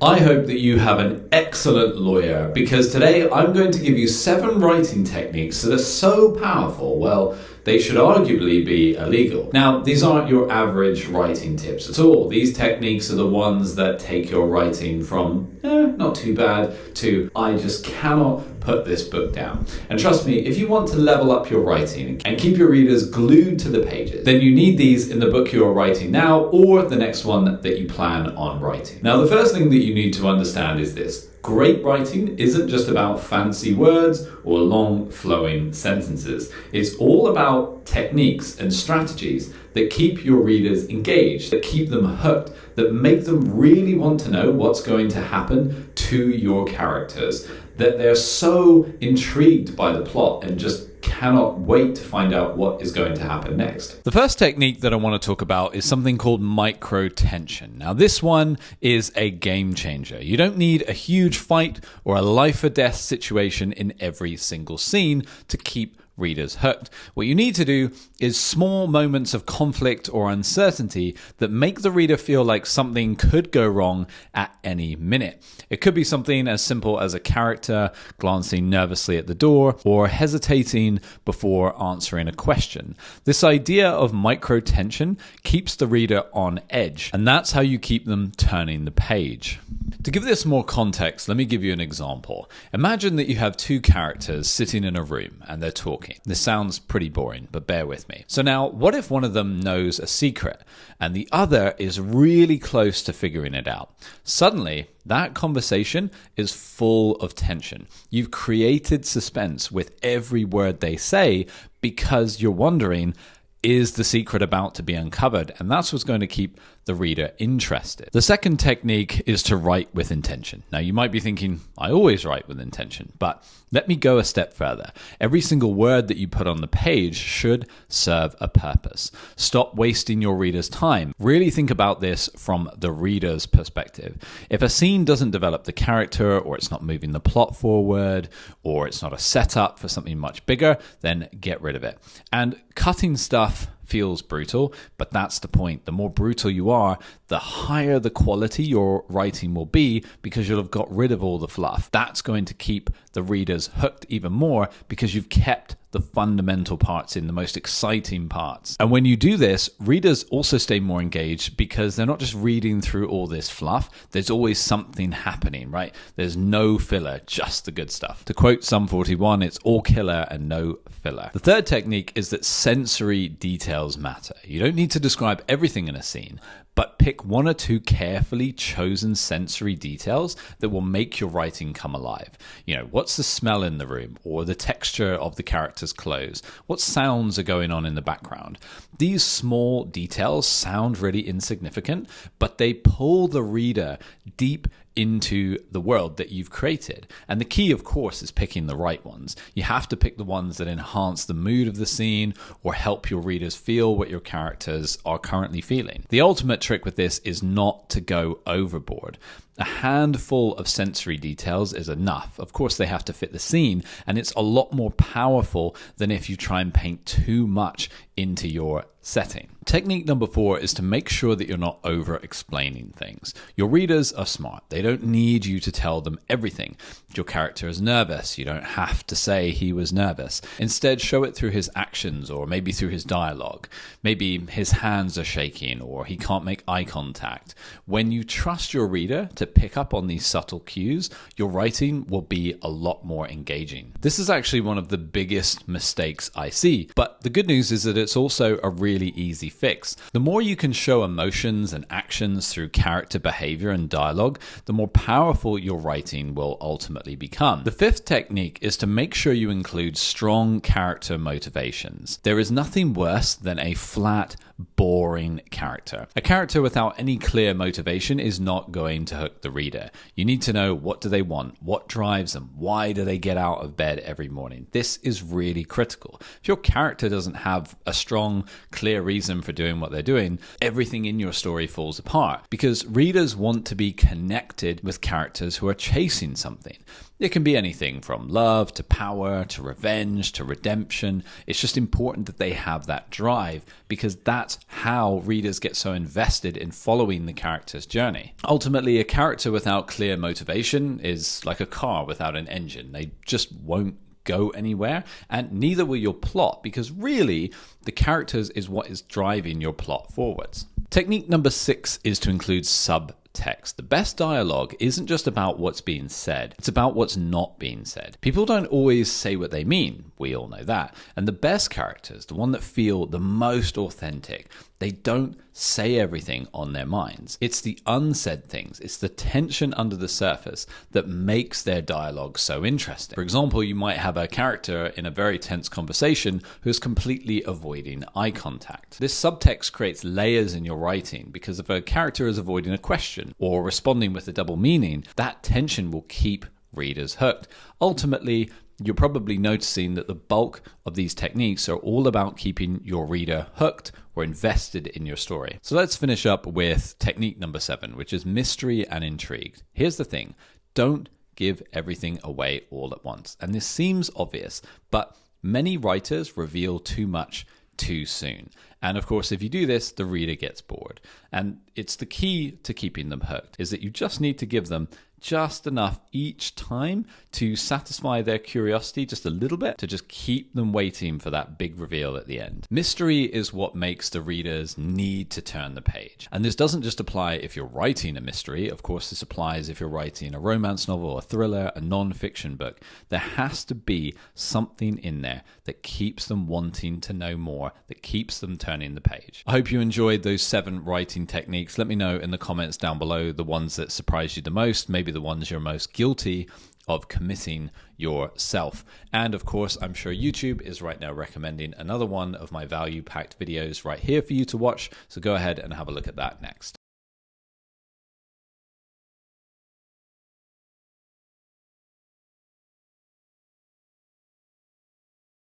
I hope that you have an excellent lawyer, because today I'm going to give you 7 writing techniques that are so powerful, well, they should arguably be illegal. Now, these aren't your average writing tips at all. These techniques are the ones that take your writing from, not too bad, to I just cannot put this book down. And trust me, if you want to level up your writing and keep your readers glued to the pages, then you need these in the book you are writing now or the next one that you plan on writing. Now, the first thing that you need to understand is this. Great writing isn't just about fancy words or long flowing sentences. It's all about techniques and strategies that keep your readers engaged, that keep them hooked, that make them really want to know what's going to happen to your characters, that they're so intrigued by the plot and just cannot wait to find out what is going to happen next. The first technique that I want to talk about is something called Microt Tension. Now, this one is a game changer. You don't need a huge fight or a life or death situation in every single scene to keep readers hooked. What you need to do is small moments of conflict or uncertainty that make the reader feel like something could go wrong at any minute. It could be something as simple as a character glancing nervously at the door or hesitating before answering a question. This idea of micro tension keeps the reader on edge, and that's how you keep them turning the page. To give this more context, let me give you an example. Imagine that you have 2 characters sitting in a room and they're talking. This sounds pretty boring, but bear with me. So now, what if one of them knows a secret and the other is really close to figuring it out? Suddenly, that conversation is full of tension. You've created suspense with every word they say because you're wondering, is the secret about to be uncovered? And that's what's going to keep the reader interested. The second technique is to write with intention. Now, you might be thinking, I always write with intention, but let me go a step further. Every single word that you put on the page should serve a purpose. Stop wasting your reader's time. Really think about this from the reader's perspective. If a scene doesn't develop the character, or it's not moving the plot forward, or it's not a setup for something much bigger, then get rid of it. And cutting stuff feels brutal, but that's the point. The more brutal you are, the higher the quality your writing will be because you'll have got rid of all the fluff. That's going to keep the readers hooked even more because you've kept the fundamental parts in, the most exciting parts. And when you do this, readers also stay more engaged because they're not just reading through all this fluff. There's always something happening, right? There's no filler, just the good stuff. To quote Sum 41, it's all killer and no filler. The third technique is that sensory details matter. You don't need to describe everything in a scene, but pick 1 or 2 carefully chosen sensory details that will make your writing come alive. You know, what's the smell in the room, or the texture of the character's clothes? What sounds are going on in the background? These small details sound really insignificant, but they pull the reader deep into the world that you've created. And the key, of course, is picking the right ones. You have to pick the ones that enhance the mood of the scene or help your readers feel what your characters are currently feeling. The ultimate trick with this is not to go overboard. A handful of sensory details is enough. Of course, they have to fit the scene, and it's a lot more powerful than if you try and paint too much into your setting. Technique number 4 is to make sure that you're not over-explaining things. Your readers are smart. They don't need you to tell them everything. If your character is nervous, you don't have to say he was nervous. Instead, show it through his actions or maybe through his dialogue. Maybe his hands are shaking or he can't make eye contact. When you trust your reader to pick up on these subtle cues, your writing will be a lot more engaging. This is actually one of the biggest mistakes I see, but the good news is that it's also a really easy fix. The more you can show emotions and actions through character behavior and dialogue, the more powerful your writing will ultimately become. The 5th technique is to make sure you include strong character motivations. There is nothing worse than a flat, boring character. A character without any clear motivation is not going to hook the reader. You need to know, what do they want? What drives them? Why do they get out of bed every morning? This is really critical. If your character doesn't have a strong, clear reason for doing what they're doing, everything in your story falls apart because readers want to be connected with characters who are chasing something. It can be anything from love to power to revenge to redemption. It's just important that they have that drive because that's That's how readers get so invested in following the character's journey. Ultimately, a character without clear motivation is like a car without an engine. They just won't go anywhere, and neither will your plot, because really the characters is what is driving your plot forwards. Technique number 6 is to include subtext. The best dialogue isn't just about what's being said, it's about what's not being said. People don't always say what they mean, we all know that. And the best characters, the one that feel the most authentic, they don't say everything on their minds. It's the unsaid things, it's the tension under the surface that makes their dialogue so interesting. For example, you might have a character in a very tense conversation who's completely avoiding eye contact. This subtext creates layers in your writing, because if a character is avoiding a question or responding with a double meaning, that tension will keep readers hooked. Ultimately, you're probably noticing that the bulk of these techniques are all about keeping your reader hooked or invested in your story. So let's finish up with technique number 7, which is mystery and intrigue. Here's the thing, don't give everything away all at once. And this seems obvious, but many writers reveal too much too soon. And of course, if you do this, the reader gets bored. And it's the key to keeping them hooked, is that you just need to give them just enough each time to satisfy their curiosity just a little bit, to just keep them waiting for that big reveal at the end. Mystery is what makes the readers need to turn the page. And this doesn't just apply if you're writing a mystery. Of course, this applies if you're writing a romance novel, a thriller, a non-fiction book. There has to be something in there that keeps them wanting to know more, that keeps them turning the page. I hope you enjoyed those 7 writing techniques. Let me know in the comments down below the ones that surprised you the most, maybe the ones you're most guilty of committing yourself. And of course, I'm sure YouTube is right now recommending another one of my value-packed videos right here for you to watch. So go ahead and have a look at that next.